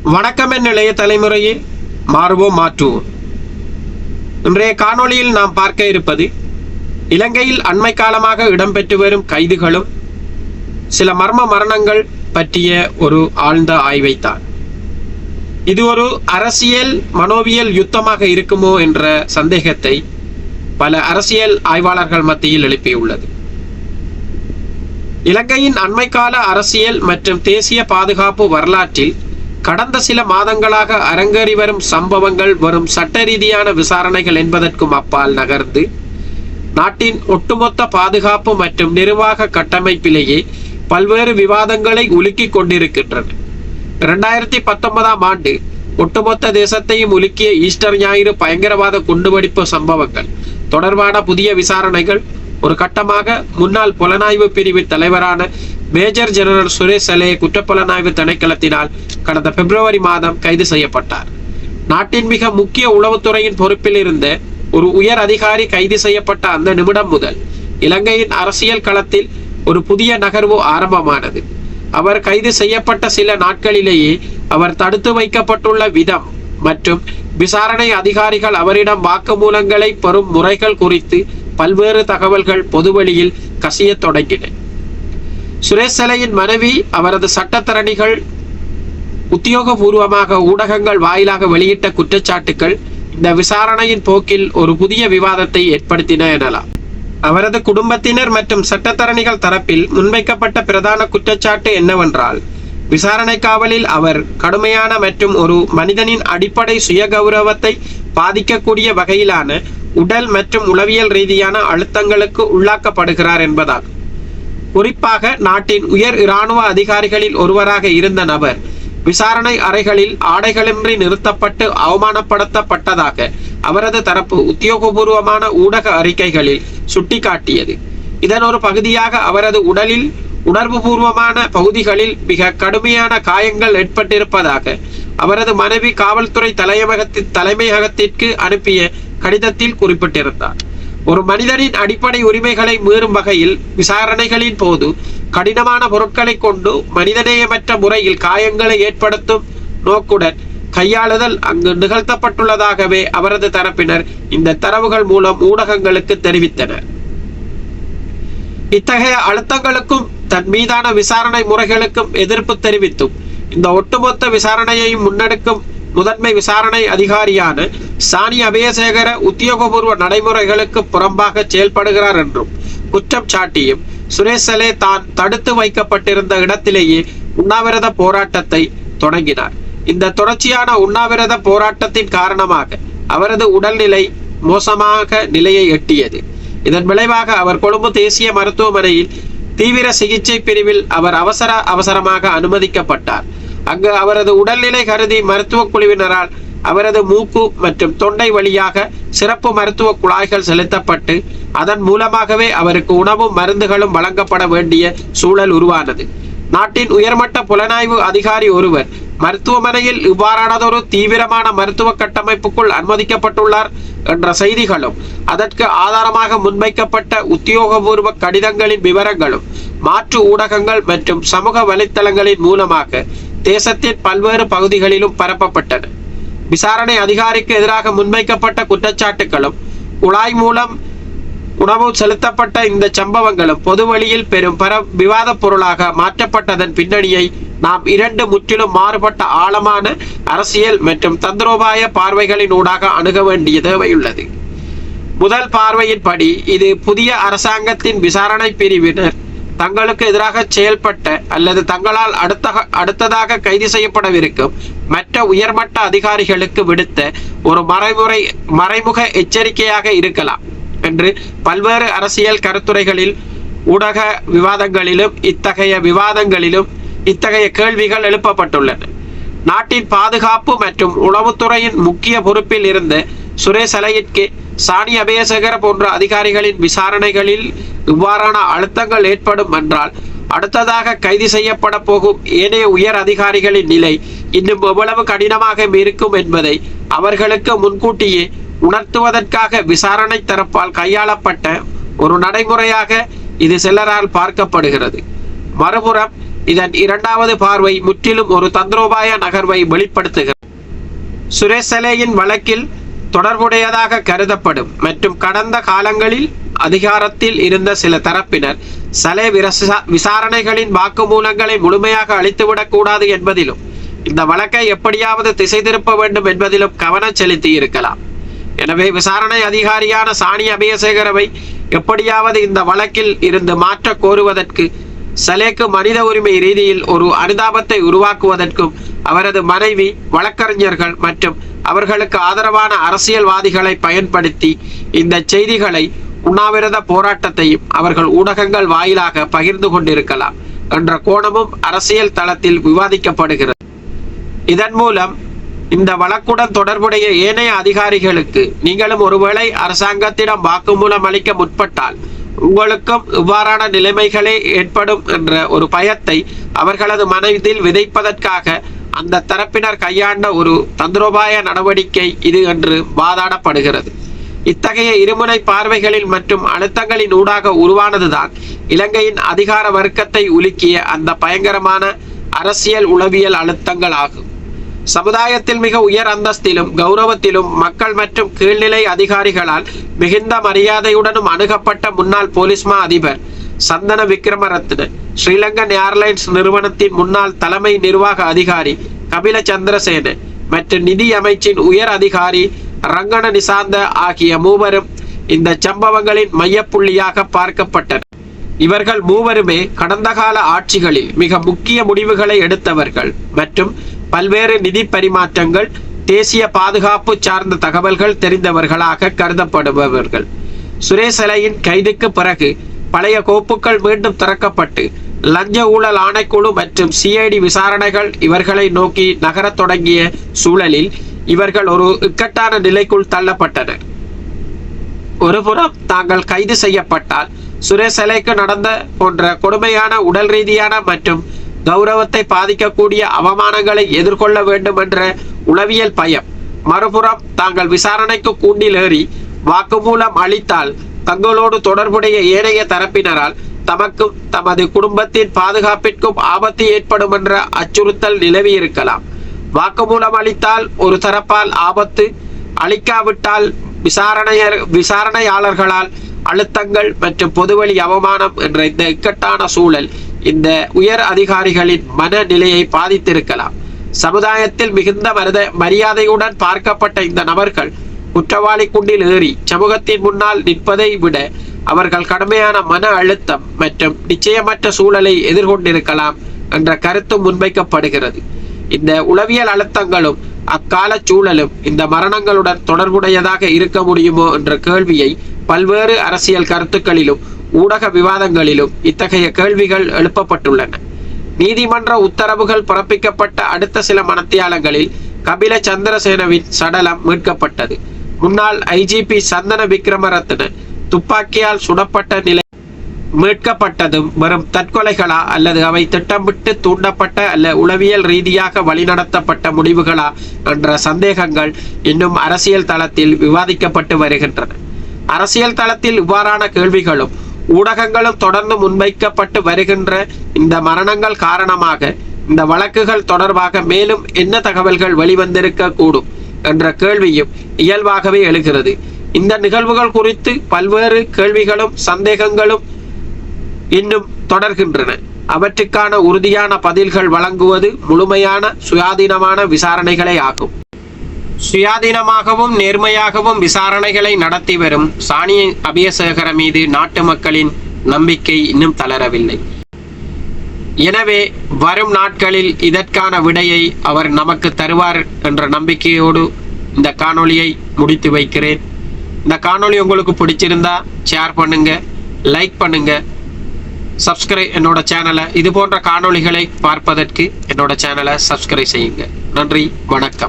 வணக்கம் என் இளைய தலைமுறையே, மாறுவோம் மாற்றுவோம். இன்றைய காணொளியில் நாம் பார்க்க இருப்பது இலங்கையில் அண்மை காலமாக இடம்பெற்று வரும் கைதுகளும் சில மர்ம மரணங்கள் பற்றிய ஒரு ஆழ்ந்த ஆய்வைத்தான். இது ஒரு அரசியல் மனோவியல் யுத்தமாக இருக்குமோ என்ற சந்தேகத்தை பல அரசியல் ஆய்வாளர்கள் மத்தியில் எழுப்பியுள்ளது. இலங்கையின் அண்மைக்கால அரசியல் மற்றும் தேசிய பாதுகாப்பு வரலாற்றில் கடந்த சில மாதங்களாக அரங்கேறி வரும் சம்பவங்கள் வரும் சட்ட ரீதியான விசாரணைகள் என்பதற்கும் அப்பால் நகர்ந்து நாட்டின் ஒட்டுமொத்த பாதுகாப்பு மற்றும் நிர்வாக கட்டமைப்பிலேயே பல்வேறு விவாதங்களை உலுக்கிக் கொண்டிருக்கின்றன. 2019ஆம் ஆண்டு ஒட்டுமொத்த தேசத்தையும் உலுக்கிய ஈஸ்டர் ஞாயிறு பயங்கரவாத குண்டுவெடிப்பு சம்பவங்கள் தொடர்பான புதிய விசாரணைகள் ஒரு கட்டமாக முன்னாள் புலனாய்வு பிரிவு தலைவரான மேஜர் ஜெனரல் சுரேஷ் சலே குற்றப்புலனாய்வு திணைக்களத்தினால் கடந்த பிப்ரவரி மாதம் கைது செய்யப்பட்டார். நாட்டின் மிக முக்கிய உளவுத்துறையின் பொறுப்பில் இருந்த ஒரு உயர் அதிகாரி கைது செய்யப்பட்ட அந்த நிமிடம் முதல் இலங்கையின் அரசியல் களத்தில் ஒரு புதிய நகர்வு ஆரம்பமானது. அவர் கைது செய்யப்பட்ட சில நாட்களிலேயே அவர் தடுத்து வைக்கப்பட்டுள்ள விதம் மற்றும் விசாரணை அதிகாரிகள் அவரிடம் வாக்குமூலங்களை பெறும் முறைகள் குறித்து பல்வேறு தகவல்கள் பொதுவெளியில் கசிய தொடங்கின. சுரேஷ் சலையின் மனைவி அவரது சட்டத்தரணிகள் உத்தியோகபூர்வமாக ஊடகங்கள் வாயிலாக வெளியிட்ட குற்றச்சாட்டுகள் இந்த விசாரணையின் போக்கில் ஒரு புதிய விவாதத்தை ஏற்படுத்தின எனலாம். அவரது குடும்பத்தினர் மற்றும் சட்டத்தரணிகள் தரப்பில் முன்வைக்கப்பட்ட பிரதான குற்றச்சாட்டு என்னவென்றால், விசாரணை காவலில் அவர் கடுமையான மற்றும் ஒரு மனிதனின் அடிப்படை சுய கௌரவத்தை பாதிக்கக்கூடிய வகையிலான உடல் மற்றும் உளவியல் ரீதியான அழுத்தங்களுக்கு உள்ளாக்கப்படுகிறார் என்பதாகும். குறிப்பாக நாட்டின் உயர் இராணுவ அதிகாரிகளில் ஒருவராக இருந்த நபர் விசாரணை அறைகளில் ஆடைகளின்றி நிறுத்தப்பட்டு அவமானப்படுத்தப்பட்டதாக அவரது தரப்பு உத்தியோகபூர்வமான ஊடக அறிக்கைகளில் சுட்டிக்காட்டியது. இதன் ஒரு பகுதியாக அவரது உடலில் உணர்வுபூர்வமான பகுதிகளில் மிக கடுமையான காயங்கள் ஏற்பட்டிருப்பதாக அவரது மனைவி காவல்துறை தலைமையகத்திற்கு அனுப்பிய கடிதத்தில் குறிப்பிட்டிருந்தார். ஒரு மனிதனின் அடிப்படை உரிமைகளை மீறும் வகையில் விசாரணைகளின் போது கடினமான பொருட்களை கொண்டு மனிதநேயமற்ற முறையில் காயங்களை ஏற்படுத்தும் நோக்குடன் கையாளுதல் அங்கு நிகழ்த்தப்பட்டுள்ளதாகவே அவரது தரப்பினர் இந்த தரவுகள் மூலம் ஊடகங்களுக்கு தெரிவித்தனர். இத்தகைய அழுத்தங்களுக்கும் தன் மீதான விசாரணை முறைகளுக்கும் எதிர்ப்பு தெரிவித்தும் இந்த ஒட்டுமொத்த விசாரணையையும் முன்னெடுக்கும் முதன்மை விசாரணை அதிகாரியான சானி அபேசேகர உத்தியோகபூர்வ நடைமுறைகளுக்கு புறம்பாக செயல்படுகிறார் என்றும் குற்றம் சாட்டியும் சுரேஷ் சலே தான் தடுத்து வைக்கப்பட்டிருந்த இடத்திலேயே உண்ணாவிரத போராட்டத்தை தொடங்கினார். இந்த தொடர்ச்சியான உண்ணாவிரத போராட்டத்தின் காரணமாக அவரது உடல்நிலை மோசமாக நிலையை எட்டியது. இதன் விளைவாக அவர் கொழும்பு தேசிய மருத்துவமனையில் தீவிர சிகிச்சை பிரிவில் அவர் அவசரமாக அனுமதிக்கப்பட்டார். அங்கு அவரது உடல்நிலை கருதி மருத்துவ குழுவினரால் அவரது மூக்கு மற்றும் தொண்டை வழியாக சிறப்பு மருத்துவ குழாய்கள் செலுத்தப்பட்டு அதன் மூலமாகவே அவருக்கு உணவும் மருந்துகளும் வழங்கப்பட வேண்டிய சூழல் உருவானது. நாட்டின் உயர்மட்ட புலனாய்வு அதிகாரி ஒருவர் மருத்துவமனையில் இவ்வாறானதொரு தீவிரமான மருத்துவ கட்டமைப்புக்குள் அனுமதிக்கப்பட்டுள்ளார் என்ற செய்திகளும் அதற்கு ஆதாரமாக முன்வைக்கப்பட்ட உத்தியோகபூர்வ கடிதங்களின் விவரங்களும் மாற்று ஊடகங்கள் மற்றும் சமூக வலைத்தளங்களின் மூலமாக தேசத்தின் பல்வேறு பகுதிகளிலும் பரப்பப்பட்டன. விசாரணை அதிகாரிக்கு எதிராக முன்வைக்கப்பட்ட குற்றச்சாட்டுகளும் குழாய் மூலம் உணவு செலுத்தப்பட்ட இந்த சம்பவங்களும் பொதுவெளியில் பெரும் விவாத பொருளாக மாற்றப்பட்டதன் பின்னணியை நாம் இரண்டு முற்றிலும் மாறுபட்ட ஆழமான அரசியல் மற்றும் தந்திரோபாய பார்வைகளின் ஊடாக அணுக வேண்டிய தேவையுள்ளது. முதல் பார்வையின்படி இது புதிய அரசாங்கத்தின் விசாரணை பிரிவினர் தங்களுக்கு எதிராக செயல்பட்ட அல்லது தங்களால் அடுத்ததாக கைது செய்யப்படவிருக்கும் மற்ற உயர்மட்ட அதிகாரிகளுக்கு விடுத்த ஒரு மறைமுக எச்சரிக்கையாக இருக்கலாம் என்று பல்வேறு அரசியல் கருத்துரைகளில் ஊடக விவாதங்களிலும் இத்தகைய கேள்விகள் எழுப்பப்பட்டுள்ளன. நாட்டின் பாதுகாப்பு மற்றும் உளவுத்துறையின் முக்கிய பொறுப்பில் இருந்த சுரேஷ் சலையிற்கு சானி அபேசேகர போன்ற அதிகாரிகளின் விசாரணைகளில் இவ்வாறான அழுத்தங்கள் ஏற்படும் என்றால் அடுத்ததாக கைது செய்யப்பட போகும் ஏனைய உயர் அதிகாரிகளின் நிலை இன்னும் எவ்வளவு கடினமாக இருக்கும் என்பதை அவர்களுக்கு முன்கூட்டியே உணர்த்துவதற்காக விசாரணை தரப்பால் கையாளப்பட்ட ஒரு நடைமுறையாக இது சிலரால் பார்க்கப்படுகிறது. மறுபுறம் இதன் இரண்டாவது பார்வை முற்றிலும் ஒரு தந்திரோபாய நகர்வை வெளிப்படுத்துகிறது. சுரேஷ் சலேயின் வழக்கில் தொடர்புடையதாக கருதப்படும் மற்றும் கடந்த காலங்களில் அதிகாரத்தில் இருந்த சில தரப்பினர் சலே விசாரணைகளின் வாக்குமூலங்களை முழுமையாக அளித்துவிடக் கூடாது என்பதிலும் இந்த வழக்கை எப்படியாவது திசை திருப்ப வேண்டும் என்பதிலும் கவனம் செலுத்தி இருக்கலாம். எனவே விசாரணை அதிகாரியான சாணி அபேசேகரவை எப்படியாவது இந்த வழக்கில் இருந்து மாற்ற கோருவதற்கு, சலேக்கு மனித உரிமை ரீதியில் ஒரு அனுதாபத்தை உருவாக்குவதற்கும் அவரது மனைவி, வழக்கறிஞர்கள் மற்றும் அவர்களுக்கு ஆதரவான அரசியல்வாதிகளை பயன்படுத்தி இந்த செய்திகளை, உண்ணாவிரத போராட்டத்தையும் அவர்கள் ஊடகங்கள் வாயிலாக பகிர்ந்து கொண்டிருக்கலாம் என்ற கோணமும் அரசியல் தளத்தில் விவாதிக்கப்படுகிறது. இதன் மூலம் இந்த வழக்குடன் தொடர்புடைய ஏனைய அதிகாரிகளுக்கு நீங்களும் ஒருவேளை அரசாங்கத்திடம் வாக்குமூலம் அளிக்க முற்பட்டால் உங்களுக்கும் இவ்வாறான நிலைமைகளே ஏற்படும் என்ற ஒரு பயத்தை அவர்களது மனதில் விதைப்பதற்காக அந்த தரப்பினர் கையாண்ட ஒரு தந்திரோபாய நடவடிக்கை இது என்று வாதாடப்படுகிறது. இத்தகைய இருமுனை பார்வைகளில் மற்றும் அழுத்தங்களின் ஊடாக உருவானதுதான் இலங்கையின் அதிகார வர்க்கத்தை உலுக்கிய அந்த பயங்கரமான அரசியல் உளவியல் அழுத்தங்கள் ஆகும். சமுதாயத்தில் மிக உயர் அந்தஸ்திலும் கௌரவத்திலும் மக்கள் மற்றும் கீழ்நிலை அதிகாரிகளால் மிகுந்த மரியாதையுடனும் அணுகப்பட்ட முன்னாள் போலீஸ் மா அதிபர் சந்தன விக்ரமரத்ன, ஸ்ரீலங்கன் ஏர்லைன்ஸ் நிறுவனத்தின் முன்னாள் தலைமை நிர்வாக அதிகாரி கபில சந்திரசேன மற்றும் நிதி அமைச்சின் உயர் அதிகாரி ரங்கன நிசாந்த ஆகிய மூவரும் இந்த சம்பவங்களின் மையப்புள்ளியாக பார்க்கப்பட்டனர். இவர்கள் மூவருமே கடந்த கால ஆட்சிகளில் மிக முக்கிய முடிவுகளை எடுத்தவர்கள் மற்றும் பல்வேறு நிதி பரிமாற்றங்கள், தேசிய பாதுகாப்பு சார்ந்த தகவல்கள் தெரிந்தவர்களாக கருதப்படுபவர்கள். சுரேஷ் சலேயின் கைதுக்கு பிறகு பழைய கோப்புகள் மீண்டும் திறக்கப்பட்டு லஞ்ச ஊழல் ஆணைக்குழு மற்றும் சிஐடி விசாரணைகள் இவர்களை நோக்கி நகரத் தொடங்கிய சூழலில் இவர்கள் ஒரு இக்கட்டான நிலைக்குள் தள்ளப்பட்டனர். ஒருபுறம் தாங்கள் கைது செய்யப்பட்டால் சுரேஷ் சலேக்கு நடந்த போன்ற கொடுமையான உடல் ரீதியான மற்றும் கௌரவத்தை பாதிக்கக்கூடிய அவமானங்களை எதிர்கொள்ள வேண்டும் என்ற உளவியல் பயம், மறுபுறம் தாங்கள் விசாரணைக்கு கூண்டில் ஏறி வாக்குமூலம் அளித்தால் தங்களோடு தொடர்புடைய ஏனைய தரப்பினரால் தமக்கும் தமது குடும்பத்தின் பாதுகாப்பிற்கும் ஆபத்து ஏற்படும் என்ற அச்சுறுத்தல் நிலவி இருக்கலாம். வாக்குமூலம் அளித்தால் ஒரு தரப்பால் ஆபத்து, அளிக்காவிட்டால் விசாரணையாளர்களால் அழுத்தங்கள் மற்றும் பொதுவெளி அவமானம் என்ற இந்த இக்கட்டான சூழல் இந்த உயர் அதிகாரிகளின் மனநிலையை பாதித்திருக்கலாம். சமுதாயத்தில் மிகுந்த மரியாதையுடன் பார்க்கப்பட்ட இந்த நபர்கள் குற்றவாளி குண்டில் ஏறி சமூகத்தின் முன்னால் நிற்பதை விட அவர்கள் கடுமையான மன அழுத்தம் மற்றும் நிச்சயமற்ற சூழலை எதிர்கொண்டிருக்கலாம் என்ற கருத்து முன்வைக்கப்படுகிறது. இந்த உளவியல் அழுத்தங்களும் அக்கால சூழலும் இந்த மரணங்களுடன் தொடர்புடையதாக இருக்க முடியுமோ என்ற கேள்வியை பல்வேறு அரசியல் கருத்துக்களிலும் ஊடக விவாதங்களிலும் இத்தகைய கேள்விகள் எழுப்பப்பட்டுள்ளன. நீதிமன்ற உத்தரவுகள் பிறப்பிக்கப்பட்ட அடுத்த சில மணத்தியாலங்களில் கபில சந்திரசேனவின் சடலம் மீட்கப்பட்டது. முன்னாள் ஐஜிபி சந்தன விக்ரமரத்ன துப்பாக்கியால் சுடப்பட்ட நிலை மீட்கப்பட்டதும் வெறும் தற்கொலைகளா அல்லது அவை திட்டமிட்டு தூண்டப்பட்ட அல்ல உளவியல் ரீதியாக வழிநடத்தப்பட்ட முடிவுகளா என்ற சந்தேகங்கள் இன்னும் அரசியல் தளத்தில் விவாதிக்கப்பட்டு வருகின்றன. அரசியல் தளத்தில் இவ்வாறான கேள்விகளும் ஊடகங்களும் தொடர்ந்து முன்வைக்கப்பட்டு வருகின்ற இந்த மரணங்கள் காரணமாக இந்த வழக்குகள் தொடர்பாக மேலும் என்ன தகவல்கள் வெளிவந்திருக்க கூடும் என்ற கேள்வியும் இயல்பாகவே எழுகிறது. இந்த நிகழ்வுகள் குறித்து பல்வேறு கேள்விகளும் சந்தேகங்களும் இன்னும் தொடர்கின்றன. அவற்றுக்கான உறுதியான பதில்கள் வழங்குவது முழுமையான சுயாதீனமான விசாரணைகளே ஆகும். சுயாதீனமாகவும் நேர்மையாகவும் விசாரணைகளை நடத்தி வரும் சாணி அபேசேகர மீது நாட்டு மக்களின் நம்பிக்கை இன்னும் தளரவில்லை. எனவே வரும் நாட்களில் இதற்கான விடையை அவர் நமக்கு தருவார் என்ற நம்பிக்கையோடு இந்த காணொளியை முடித்து வைக்கிறேன். இந்த காணொளி உங்களுக்கு பிடிச்சிருந்தா ஷேர் பண்ணுங்க, லைக் பண்ணுங்க, சப்ஸ்கிரைப் என்னோட சேனலை, இது போன்ற காணொளிகளை பார்ப்பதற்கு என்னோட சேனலை சப்ஸ்கிரைப் செய்யுங்க. நன்றி, வணக்கம்.